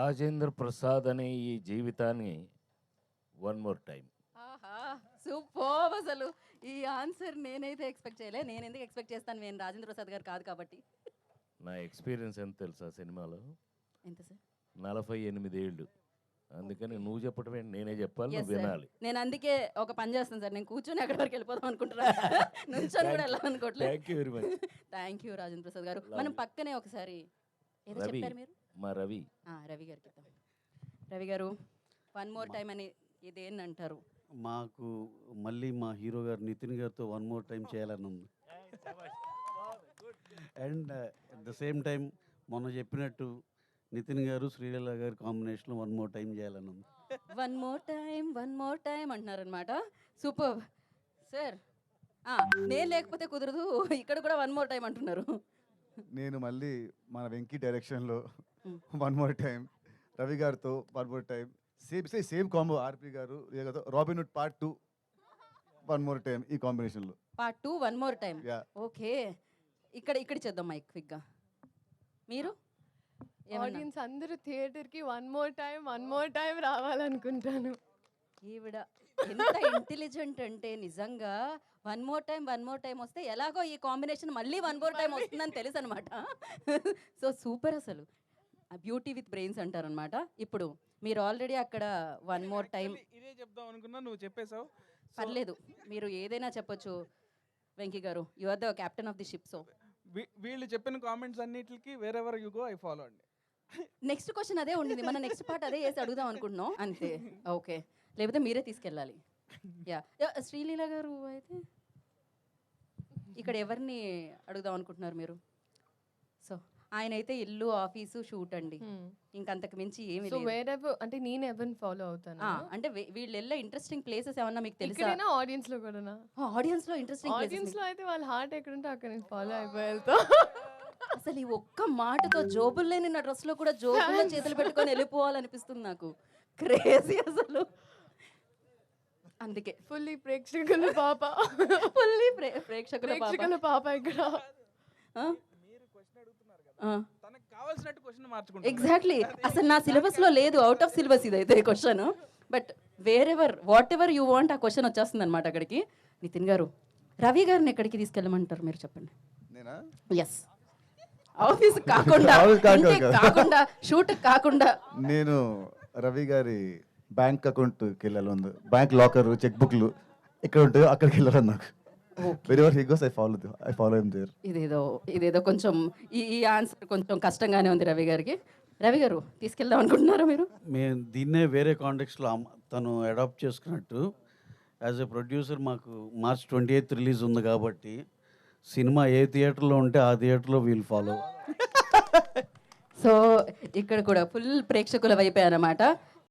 రాజేంద్ర ప్రసాద్ అనే ఈ జీవితాన్ని వన్ మోర్ టైం. ఆహా సూపర్. అసలు ఈ ఆన్సర్ నేనైతే ఎక్స్పెక్ట్ చేయలే. నేను ఎందుకు ఎక్స్పెక్ట్ చేస్తాను, నేను రాజేంద్ర ప్రసాద్ గారు కాదు కాబట్టి. నా ఎక్స్పీరియన్స్ ఎంత తెలుసా సినిమాలో? ఎంత సార్? 48 ఏళ్ళు. అందుకని నువ్వు చెప్పటం ఏంటి, నేనే చెప్పాలి, Yes, నువ్వు sir. వినాలి. నేను అందుకే ఒక పని చేస్తాను సార్, నేను కూర్చొని అక్కడి వరకు వెళ్ళిపోదాం అనుకుంటున్నా. నుంచొని కూడా వెళ్ళాలనుకోవట్లేదు. Thank you very much. Thank you Rajendra Prasad garu. Love మనం you. పక్కనే ఒకసారి ఏదో రవి, చెప్పారు మీరు. మా రవి. రవి గారికి ఇద్దాం. రవి గారు వన్ మోర్ టైం అని ఇదేంటి అంటారు? మాకు మళ్ళీ మా హీరో గారు నితిన్ గారితో వన్ మోర్ టైం చేయాలని ఉంది. And at the same time మొన్న చెప్పినట్టు నితిన్ గారు శ్రీలీల గారి కాంబినేషన్లో వన్ మోర్ టైం చేయాలని ఉంది. వన్ మోర్ టైం అంటున్నారనమాట. Super sir. నేను లేకపోతే కుదరదు, ఇక్కడ కూడా వన్ మోర్ టైం అంటున్నారు. నేను మళ్ళీ మన వెంకీ డైరెక్షన్లో వన్ మోర్ టైం, రవి గారితో one more time, same combo RP garu Robin Hood part 2 one more time, ఈ కాంబినేషన్లో part 2 one more time. Yeah. Okay, ఇక్కడ చేద్దాం మైక్ క్విక్గా. మీరు ఏమన్నా? ఆడియన్స్ అందరూ థియేటర్కి వన్ మోర్ టైం రావాలనుకుంటాను. ఈవిడ ఎంత ఇంటెలిజెంట్ అంటే నిజంగా వన్ మోర్ టైం వస్తే ఎలాగో ఈ కాంబినేషన్ మళ్ళీ వన్ మోర్ టైం వస్తుందని తెలుసు అనమాట. So super. అసలు బ్యూటీ విత్ బ్రెయిన్స్ అంటారనమాట. ఇప్పుడు మీరు ఆల్రెడీ అక్కడ వన్ మోర్ టైం ఇదే చెప్దాం అనుకున్నా, నువ్వు చెప్పేశావు. పర్లేదు, మీరు ఏదైనా చెప్పొచ్చు వెంకీ గారు. You are the captain of the ship. So వీళ్ళు చెప్పిన కామెంట్స్ అన్నిటికి wherever you go I follow అండి. నెక్స్ట్ క్వశ్చన్ అదే ఉండింది, మన నెక్స్ట్ పార్ట్ అదే వేసి అడుగుదాం అనుకుంటున్నాం అంతే. ఓకే, లేకపోతే మీరే తీసుకెళ్ళాలి. యా శ్రీలీల గారు అయితే ఇక్కడ ఎవరిని అడుగుదాం అనుకుంటున్నారు మీరు? సో ఆయన అయితే ఇల్లు, ఆఫీసు, షూట్ అండి. ఇంకంతకు మించి ఏమి సో లేదు. వేరెవర్ అంటే నేను ఎవరిని ఫాలో అవుతాను? అంటే వీళ్ళు వెళ్ళే ఇంట్రెస్టింగ్ ప్లేసెస్ ఏమన్నా మీకు తెలుసా? ఇక్కడైనా ఆడియన్స్ లో కూడా? ఆడియన్స్ లో ఇంట్రెస్టింగ్ ఆడియన్స్ ప్లేసెస్. లో అయితే వాళ్ళ హార్ట్ ఎక్కడ ఉంటే అక్కడ నేను ఫాలో అయిపోయి వెళ్తా. అసలు ఈ ఒక్క మాటతో జోబులు లేని నా డ్రెస్ లో కూడా జోబుల్లో చేతులు పెట్టుకొని వెళ్ళిపోవాలనిపిస్తుంది నాకు. క్రేజీ అసలు. అందుకే ఫుల్లీ ప్రేక్షకుల పాప. ఫుల్లీ ప్రేక్షకుల పాప. ప్రేక్షకుల పాప ఇక్కడ. మీరు క్వశ్చన్ అడుగుతున్నారు కదా, తనకు కావాల్సినట్టు క్వశ్చన్ మార్చుకుంటారు. ఎగ్జాక్ట్లీ. అసలు నా సిలబస్ లో లేదు, అవుట్ ఆఫ్ సిలబస్ ఇదైతే question. But what ever you want ఆ క్వశ్చన్ వచ్చేస్తుంది అనమాట అక్కడికి. నితిన్ గారు, రవి గారిని ఎక్కడికి తీసుకెళ్ళమంటారు మీరు చెప్పండి. నేనా? ఎస్, ఆఫీస్ కాకుండా, Office కాదు ఇంటికి కదా. కాకుండా, షూట్ కాకుండా. నేను రవి గారి బ్యాంక్ అకౌంట్కి వెళ్ళాలి ఉంది. బ్యాంక్ లాకర్, చెక్ బుక్లు ఎక్కడ ఉంటాయో అక్కడికి వెళ్ళాలి నాకు. Wherever he goes I follow him there. ఇదేదో కొంచెం ఈ ఆన్సర్ కొంచెం కష్టంగానే ఉంది రవి గారికి. రవి గారు తీసుకెళ్దాం అనుకుంటున్నారా మీరు? మేము దీన్నే వేరే కాంటెక్స్లో తను అడాప్ట్ చేసుకున్నట్టు యాజ్ ఎ ప్రొడ్యూసర్ మాకు March 28 రిలీజ్ ఉంది కాబట్టి సినిమా ఏ థియేటర్లో ఉంటే ఆ థియేటర్లో వీల్ ఫాలో. సో ఇక్కడ కూడా ఫుల్ ప్రేక్షకుల వైపే అన్నమాట.